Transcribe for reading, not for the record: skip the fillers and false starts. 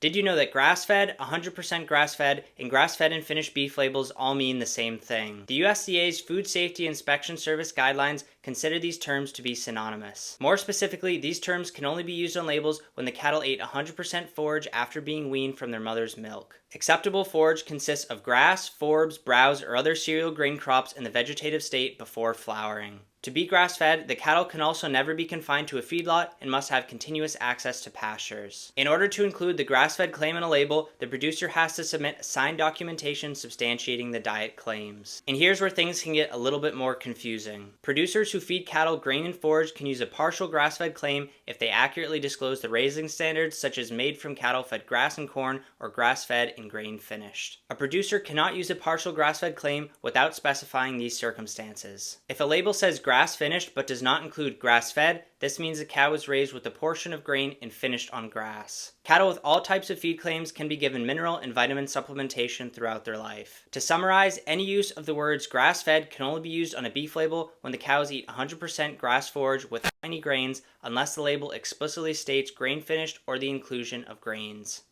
Did you know that grass-fed, 100% grass-fed, and grass-fed and finished beef labels all mean the same thing? The USDA's Food Safety Inspection Service guidelines consider these terms to be synonymous. More specifically, these terms can only be used on labels when the cattle ate 100% forage after being weaned from their mother's milk. Acceptable forage consists of grass, forbs, browse, or other cereal grain crops in the vegetative state before flowering. To be grass-fed, the cattle can also never be confined to a feedlot and must have continuous access to pastures. In order to include the grass-fed claim on a label, the producer has to submit signed documentation substantiating the diet claims. And here's where things can get a little bit more confusing. Producers who feed cattle grain and forage can use a partial grass-fed claim if they accurately disclose the raising standards, such as made from cattle fed grass and corn or grass-fed and grain finished. A producer cannot use a partial grass-fed claim without specifying these circumstances. If a label says grass finished but does not include grass fed, this means the cow was raised with a portion of grain and finished on grass. Cattle with all types of feed claims can be given mineral and vitamin supplementation throughout their life. To summarize, any use of the words grass fed can only be used on a beef label when the cows eat 100% grass forage without any grains, unless the label explicitly states grain finished or the inclusion of grains.